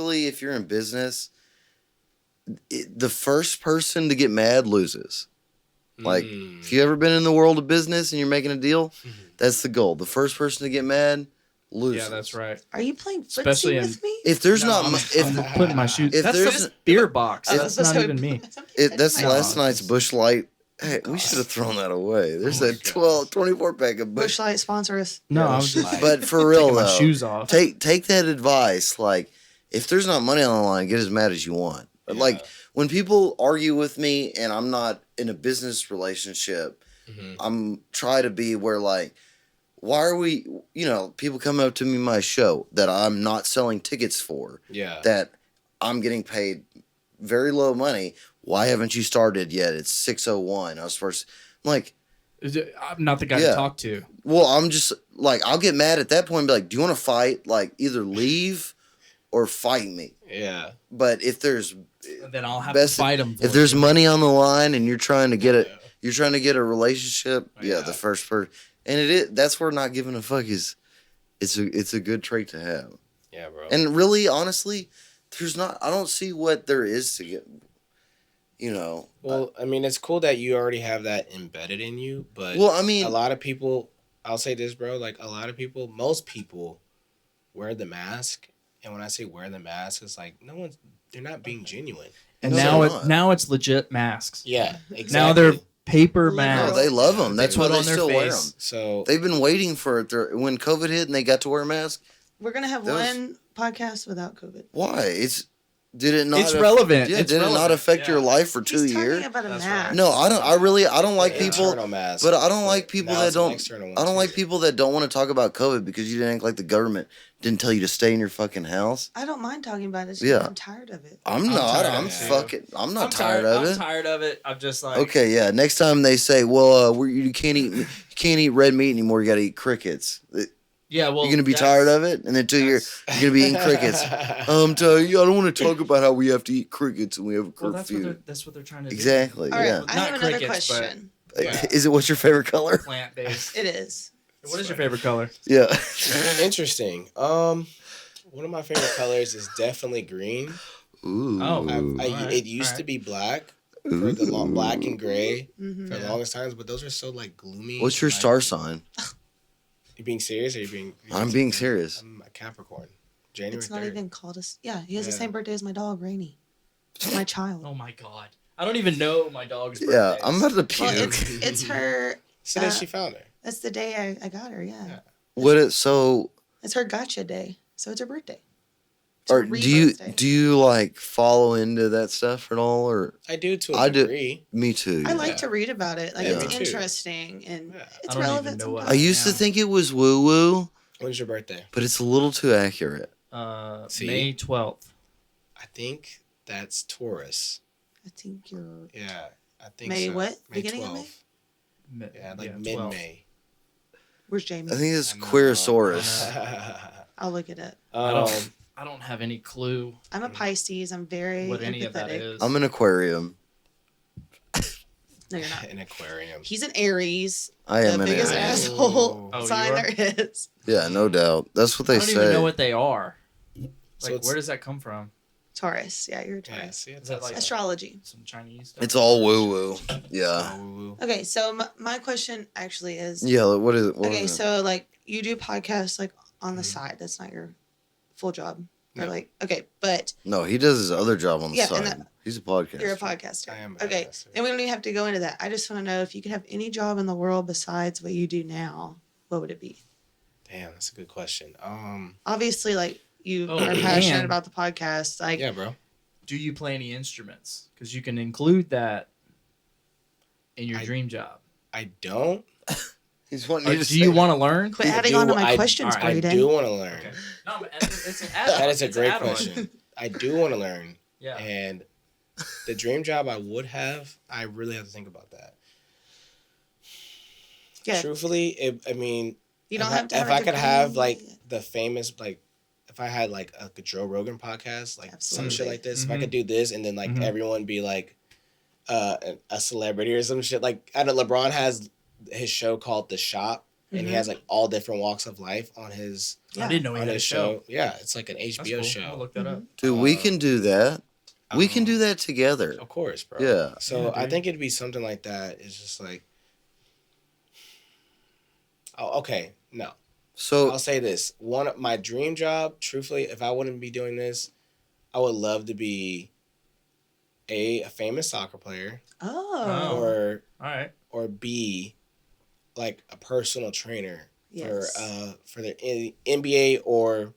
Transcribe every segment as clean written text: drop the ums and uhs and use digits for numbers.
especially if you're in business, the first person to get mad loses. Like, if you ever been in the world of business and you're making a deal, that's the goal. The first person to get mad loses. Yeah, that's right. Are you playing Especially footsie with me? If there's I'm putting my shoes. if That's there's a beer box. That's not even me. That's No, last night's Busch Light. Hey, we should have thrown that away. There's that 24 pack of Busch Busch. Light sponsor us. No, I was just But for real taking my though, shoes off. take that advice. Like, if there's not money on the line, get as mad as you want. But like, when people argue with me and I'm not in a business relationship, I'm try to be where like, why are we? People come up to me in my show that I'm not selling tickets for. Yeah. That I'm getting paid very low money. Why haven't you started yet? It's 6:01. I was first. I'm like, I'm not the guy to talk to. well, I'm just like, I'll get mad at that point and be like, do you want to fight? Like, either leave or fight me. Yeah. But if there's Then I'll have to fight him. if there's money on the line and you're trying to get you're trying to get a relationship. Yeah. The first person, and that's where not giving a fuck is. It's a good trait to have. Yeah, bro. And really, honestly, I don't see what there is to get. Well, I mean, it's cool that you already have that embedded in you, but Well, I mean, a lot of people, I'll say this, bro, like most people wear the mask. And when I say wear the mask, it's like they're not being genuine. And No, now it's legit masks. Yeah, exactly. Now they're paper no, masks. they love them. That's why put they on their still wear them. face. So They've been waiting for it. When COVID hit and they got to wear a mask. We're gonna have one podcast without COVID. Why? Did it not? It's relevant. Yeah, It's did it not relevant. affect your Yeah. life for 2 He's years? talking about a That's mask. right. No, I don't. I don't like people. internal mask, But I don't like people now that it's an don't. external one I don't too. like people that don't want to talk about COVID because you didn't act like the government didn't tell you to stay in your fucking house. I don't mind talking about it. It's just Yeah. I'm tired of it. I'm I'm not. tired of I'm it, too. fucking. I'm not tired of it. I'm tired of it. I'm just like, Okay, yeah. Next time they say, "Well, you can't eat red meat anymore. You got to eat crickets." yeah, well, You're gonna be tired of it, and then 2 years you're gonna be eating crickets. Tell you, I don't want to talk about how we have to eat crickets and we have a Well, curfew. that's what they're trying to do. Exactly. All right, Yeah. I Not have another crickets, but- question. Yeah. Is it what's your favorite color? Plant based. It is. What is your favorite color? Yeah. Interesting. One of my favorite colors is definitely green. Ooh. Oh. It used to be black for the long black and gray Mm-hmm. for the longest times, but those are so like gloomy. What's your like, star sign? You being serious or you being? I'm being serious. I'm a Capricorn. January. It's not 3rd. even called us. Yeah, he has the Yeah. same birthday as my dog, Rainy. My child. Oh my god, I don't even know my dog's birthday. Yeah, I'm about to puke. Well, it's her. So that she found her. That's the day I got her. Yeah. So It's her gotcha day. So it's her birthday. or do you like follow into that stuff at all, or I do to a I do. degree. me too? I like to read about it. Like Yeah. it's Me too. interesting and Yeah. it's I don't relevant. even know what I sometimes. used to Yeah. think it was woo woo, When's your birthday? but it's a little too accurate. See? May 12th. I think that's Taurus. I think you're Yeah, I think May so. what? May Beginning of 12th. Yeah, like 12th. mid-May. Where's Jamie? I think it's I know. Queerosaurus. I'll look it up. I don't have any clue I'm a Pisces. I'm very what any of that empathetic. is. I'm an aquarium. No, you're not. an aquarium. He's an Aries. I am the an biggest Aries. asshole Oh, you sign are? there is. Yeah, no doubt. That's what I they don't say. even know what they are. So Like, it's- where does that come from? Taurus. Yeah, you're a Yeah, Taurus. see, Is that like Astrology. some Chinese stuff? It's all woo woo. Yeah. Oh, Okay, so my question actually is Yeah. What is it? What okay, is it? so like you do podcasts like on the side. That's not your full job. Or No. like okay, but No, he does his other job on the Yeah, and side. He's a podcaster. you're a podcaster. I am a Okay, podcaster. and we don't even have to go into that. I just want to know if you could have any job in the world besides what you do now, what would it be? Damn, that's a good question. Obviously, like you Oh, are passionate man. about the podcast. Like, Yeah, bro. Do you play any instruments? Because you can include that in your I- dream job. I don't. He's wanting Or you to do you say- want to learn? quit adding on to my I- questions, alright, I Braden. do want to learn. Okay. No, it's an add-on. That is a It's great add-on. question. I do want to learn. Yeah. And the dream job I would have, I really have to think about that. Yeah, Truthfully, I mean, you don't if have to. if have a I could have degree. like the famous like, if I had like a Joe Rogan podcast, like some shit Absolutely. like this, if I Mhm. could do this and then like Mhm. everyone be like, a celebrity or some shit. Like I know LeBron has his show called The Shop, and he has like all different walks of life on his I didn't know he on had a his show. Yeah, it's like an That's HBO cool. show. I'll look that up. Dude, we can do that. We can do that together. Of course, bro. Yeah. So Yeah, I dude. think it'd be something like that. It's just like, oh, okay, no. So I'll say this: one of my dream job, truthfully, if I wouldn't be doing this, I would love to be a famous soccer player, Oh. or All right. or B, like a personal trainer Yes. for the NBA or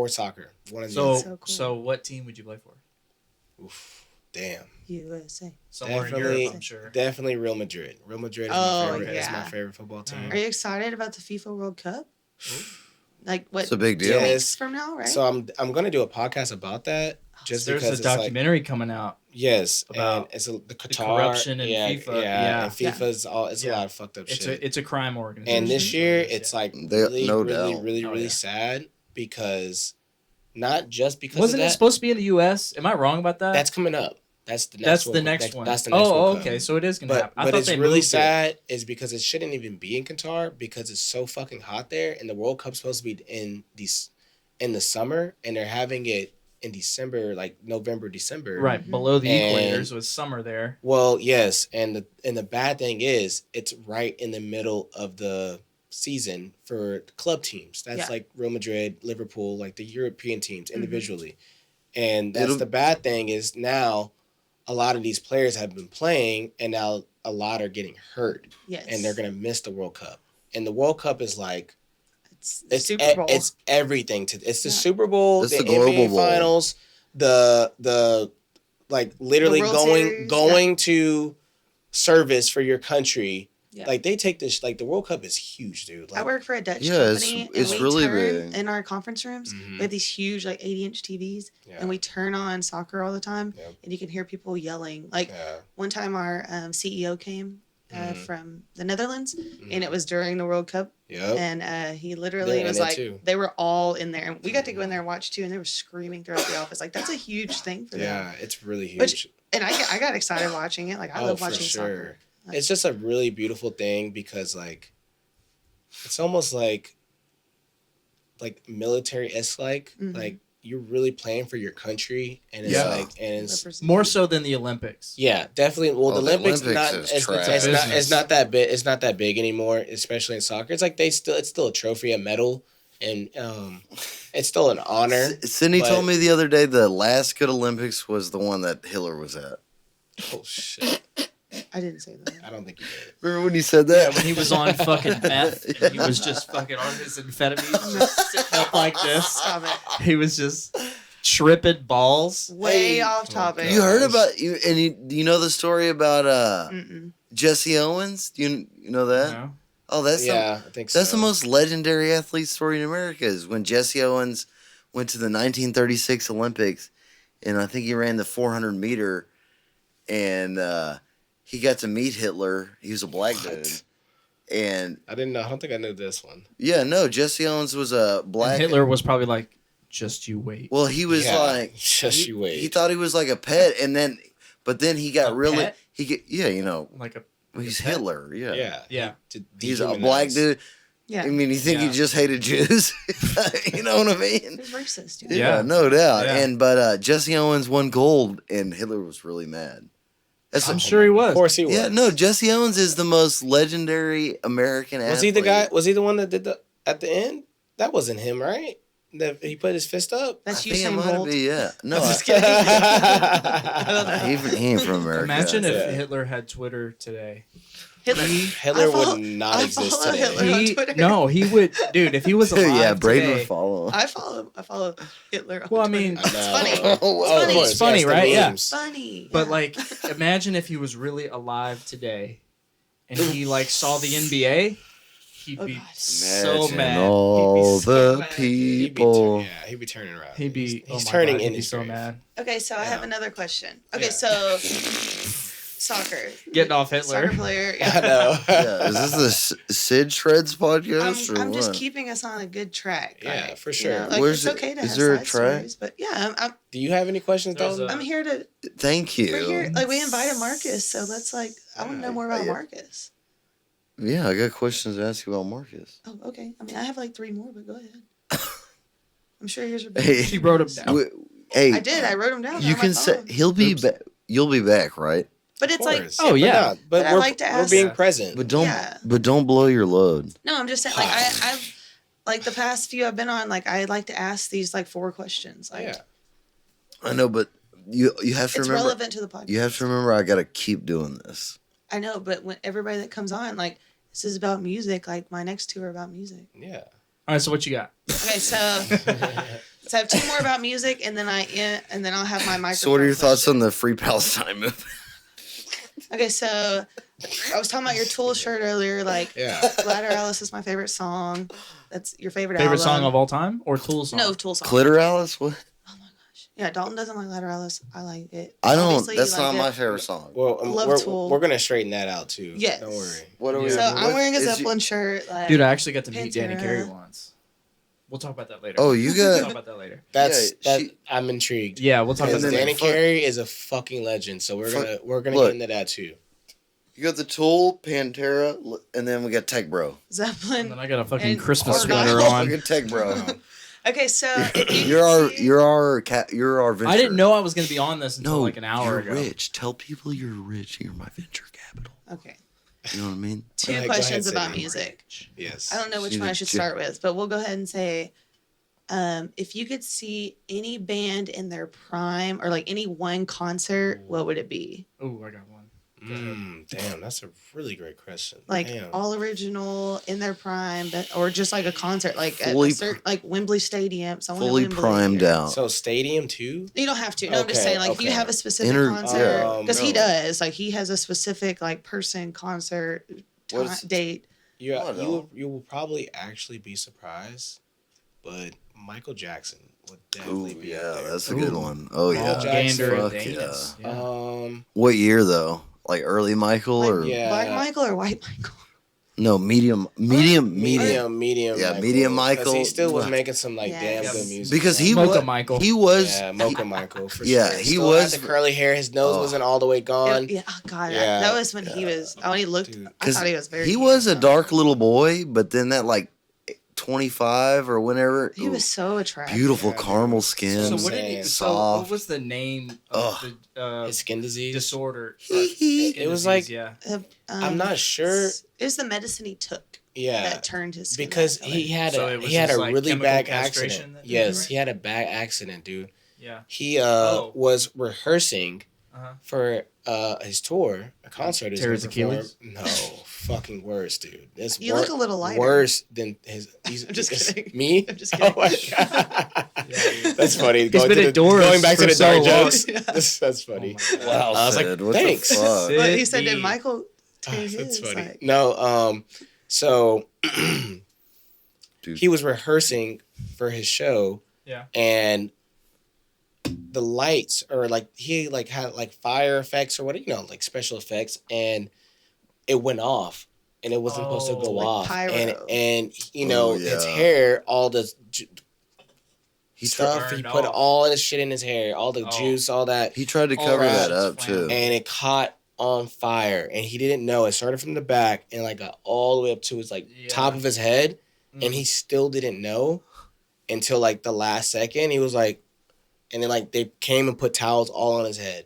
soccer. One of So, these. So cool. so what team would you play for? Oof, damn. USA. Somewhere in Definitely- Europe, I'm sure. Definitely Real Madrid. Real Madrid is Oh, my favorite. Is yeah. my favorite football team. Are you excited about the FIFA World Cup? Like what? it's a big deal. Yeah. 2 Yes. weeks from now, right? So I'm gonna do a podcast about that. Just There's because a it's like documentary coming out. yes, about and it's the Qatar corruption in yeah, FIFA. Yeah, Yeah. and FIFA's all it's a Yeah. lot of fucked up It's shit. a crime organization. And this year, it's like They- really, no really, doubt. really, Oh, really yeah. sad because not just because wasn't of it that. supposed to be in the U.S.? Am I wrong about that? That's coming up. That's the next. That's the World Cup. next one. That's the next oh, World Cup. okay. So it is gonna But happen. I but thought it's they really moved it. sad is because it shouldn't even be in Qatar because it's so fucking hot there, and the World Cup's supposed to be in the summer, and they're having it in December, like November, December. Right Mhm. below the And- equator, so it's summer there. Well, yes, and the bad thing is it's right in the middle of the season for club teams. That's Yeah. like Real Madrid, Liverpool, like the European teams Mhm. individually. And that's It'll- the bad thing is now a lot of these players have been playing and now a lot are getting hurt yes. and they're going to miss the World Cup. And the World Cup is like It's it's Super Bowl. it's everything to it's the Yeah. Super Bowl, It's the the Global NBA Bowl. finals, the like literally World going Series, going to service for your country. Yeah. Like they take this like the World Cup is huge, dude. Like I work for a Dutch Yeah, it's- company. it's and we really turn big. in our conference rooms. Mhm. We have these huge, like 80-inch TVs, yeah. and we turn on soccer all the time, Yep. and you can hear people yelling. Like yeah. one time, our CEO came Mhm. from the Netherlands, Mhm. and it was during the World Cup, Yep. and he literally They're in was it like, too. they were all in there, and we got to go in there and watch too, and they were screaming throughout the office. Like that's a huge thing for them. Yeah, it's really huge. Which- And I got excited watching it. Like I love watching soccer. It's just a really beautiful thing because like it's almost like military-esque Mhm. like you're really playing for your country and it's Yeah. like and it's More so than the Olympics. yeah, definitely. Well, the Oh, the Olympics, Olympics not is it's, trash. it's not Business. it's not that big. It's not that big anymore, especially in soccer. It's like it's still a trophy, a medal, and it's still an honor. Sydney but- told me the other day the last good Olympics was the one that Hitler was at. Oh shit! I didn't say that. I don't think you did. Remember when you said Yeah, that? when he was on fucking meth, and he was just fucking on his amphetamines, just sitting up like this. Stop it. He was just tripping balls. Way Hey, off topic. You heard about you and you know the story about Mm-mm. Jesse Owens? Do you know that? No? Oh, that's Yeah, I think so. that's the most legendary athlete story in America is when Jesse Owens went to the 1936 Olympics, and I think he ran the 400 meter, and he got to meet Hitler. He was a black What? dude, and I didn't know. I don't think I knew this one. yeah, no, Jesse Owens was a black. And Hitler was probably like, just you wait. Well, he was Yeah, like, just you wait. He thought he was like a pet, and then, but then he got A really, pet? you know, Like a he's a pet? Hitler, yeah. yeah, Yeah. To He's a dehumanize. black dude. Yeah. I mean, you think he Yeah. just hated Jews? You know what I mean? He's racist, dude. Yeah, Yeah. no doubt. Yeah. And but Jesse Owens won gold, and Hitler was really mad. That's I'm sure he was. Of course he was. Yeah, no, Jesse Owens is the most legendary American athlete. Was he the guy? Was he the one that did the at the end? That wasn't him, right? That he put his fist up. I That's think it Usain might Bolt. be, yeah. No, I'm I- just kidding. he ain't from America. Imagine if Yeah. Hitler had Twitter today. Hitler. Hitler I follow- would not I exist follow today. Hitler. on Twitter. He would, dude. If he was alive yeah, Braden today, would follow. I follow Hitler. On Well, I Twitter. mean, I it's know. funny. Oh, It's funny. of course, It's funny, yes, the right? Yeah. memes. Funny. but yeah. like, imagine if he was really alive today, and he like saw the NBA, he'd Oh, be God. so Imagine mad. all He'd be so the mad. people. He'd be turning around. Oh He'd be. He's oh my turning God, in he'd be his so grave. mad. Okay, so I have Yeah. another question. Okay, Yeah. so soccer. Getting off Hitler. Soccer player. I know. Yeah, is this the Sid Shreds podcast or I'm just what? keeping us on a good track. Yeah, like, for you sure. know, like, Where's it's it- okay to is have there a side track? stories, but yeah, Do you have any questions, There's though? a- I'm here to. Thank you. We're here. Like we invited Marcus, so let's like. I want to know more about Yeah. Marcus. Yeah, I got questions to ask you about Marcus. Oh, okay. I mean, I have like 3 more, but go ahead. I'm sure yours are better. Hey, She wrote them down. Hey, I did. I wrote them down. you on can my say phone. he'll be Oops. back. You'll be back, right? But it's like, Oh, yeah. But I we're, like to we're ask- being present. But don't Yeah. blow your load. no, I'm just saying, like, I've, like, the past few I've been on, like, I like to ask these, like, 4 questions. Like, Yeah. I know, but you have to it's remember. relevant to the podcast. You have to remember. I gotta keep doing this. I know, but when everybody that comes on, like, this is about music. Like, my next 2 are about music. Yeah. All right, so what you got? Okay, so I have 2 more about music, and then I'll have my microphone. So, what are your thoughts question. on the Free Palestine movement? Okay, so I was talking about your Tool shirt earlier. Like, Yeah. Lateralis is my favorite song. That's your favorite Favorite album. song of all time or Tool song? No, Tool song. Clitoralis? What? Oh my gosh. Yeah, Dalton doesn't like Lateralis. I like it. I don't. Obviously, you That's like not it. my favorite song. Well, Love Tool. we're gonna straighten that out too. Yes. Don't worry. What are we? So I'm wearing a is you- Zeppelin shirt. Like, Dude, I actually got to meet Danny Pantera. Carey once. We'll talk about that later. Oh, you We'll talk got. about that later. That's Yeah, that. I'm intrigued. Yeah, we'll talk about Because that then later. Danny fuck- Carey is a fucking legend. So we're Fuck- gonna look. get into that too. You got the Tool, Pantera, and then we got Tech Bro. And Zeppelin. then I got a fucking And Christmas Argyle. sweater on. Look at Tech Bro. Okay, so if you You're can see- our venture. I didn't know I was going to be on this until No, like an hour you're ago. rich. Tell people you're rich. You're my venture capital. Okay, You know what I mean? 2 Go ahead, questions Sydney. about music. Yes. I don't know which You one I need should to- start with, but we'll go ahead and say, if you could see any band in their prime or like any one concert, what would it be? Oh, I got one. Damn, that's a really great question. Like Damn. all original in their prime, but or just like a concert, like at Fully a certain, like Wembley Stadium, someone at Fully Wembley, primed or- out. So stadium too. You don't have to. No, I'm just Okay, saying, like, if you okay. have a specific Inter- concert, because he no. does, like, he has a specific like person, concert, What time, is- date. You No, I don't. you will probably actually be surprised, but Michael Jackson would Ooh, definitely be yeah, up there. that's a good Ooh. one. Oh yeah. All Jackson. gander Fuck and yeah. anus. Yeah. What year though? Like early Michael Like, or yeah. Black Michael or White Michael? no medium? medium. Yeah, medium 'Cause Michael. he still was Wow. making some like Yes. damn good music. Because he Mocha was Michael. He was yeah, Mocha Michael for Yeah, sure. he Still was- had the curly hair. His nose Oh. wasn't all the way gone. Yeah, oh God, Yeah. that was when he was. Oh, he looked. Dude. I thought he was very. he cute. was a dark little boy, but then that like 25 or whenever He was so attractive. beautiful Yeah, caramel dude. skin. So I'm what did he? saying. So what Soft. was the name Ugh. of the His skin disease. disorder? It was like- yeah. I'm not sure. It was the medicine he took Yeah, that turned his skin because that color. he had So a it was he had just, a like, really chemical bad castration accident. that did Yes, it, right? he had a bad accident, dude. Yeah. He Oh. was rehearsing Uh-huh. for his tour, a concert. he's Tear his gonna perform. Achilles? No, fucking worse, dude. It's You look a little lighter. Worse than his. He's, I'm just it's- kidding. Me? I'm just kidding. Oh my god, Yeah, that's funny. He's been indoors going back to for the so dark long. jokes. Yeah. That's funny. Oh my God. Wow, I was like, Sid, what thanks. the fuck? But he said, Sid "Did D. Michael tear his?" That's funny. Like, No, so Dude. he was rehearsing for his show. Yeah. And the lights or like he like had like fire effects or what like special effects, and it went off and it wasn't supposed to go Oh, like off. pyro. And Oh, his yeah. hair, all the He stuff tried, he burned put off. all his shit in his hair, all the Oh. juice, all that, he tried to All cover that that up is too. flammable. and it caught on fire, and he didn't know. It started from the back and like got all the way up to his like Yeah. top of his head, Mm. and he still didn't know until like the last second. He was like, and then like they came and put towels all on his head,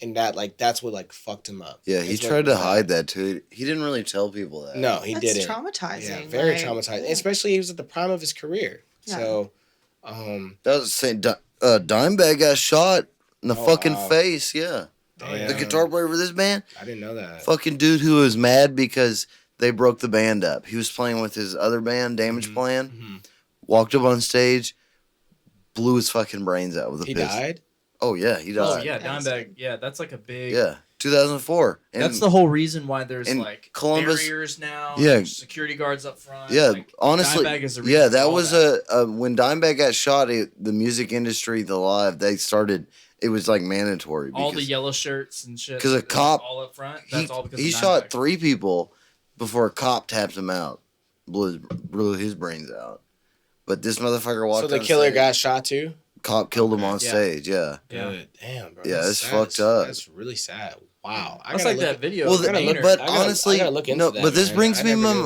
and that's what like fucked him up. Yeah, he That's what tried to was hide that too. He didn't really tell people that. No, he that's didn't. traumatizing. Yeah, very like, traumatizing. yeah. Especially he was at the prime of his career. Yeah. So, That was the same. Dimebag got shot in the Oh, fucking wow. face. Yeah. damn, The guitar player for this band, I didn't know that. fucking dude who was mad because they broke the band up. He was playing with his other band, Damage Mhm. Plan. Mhm. Walked up on stage, blew his fucking brains out with a He pistol. died. Oh yeah, he Oh died. yeah, That was Dimebag. like- Yeah, that's like a big. Yeah, 2004. And That's the whole reason why there's in like Columbus- barriers now. Yeah. there's security guards up front. Yeah, like, honestly, Dimebag is the reason yeah, for that all was a when Dimebag got shot. The music industry, the live, they started. It was like mandatory all the because yellow shirts and shit. 'Cause a that's cop- all up front. he, That's all because he of shot Dimebag. 3 people before a cop tapped him out, blew his brains out. But this motherfucker walked. So the on killer stage. got shot too. cop killed him on Yeah. stage. Yeah. Good. Damn, bro. Yeah, That's it's sad. fucked up. That's really sad. Wow. That's like that video. Well, of the painter. but I gotta honestly, look into no. that, But this man. brings I me never my knew.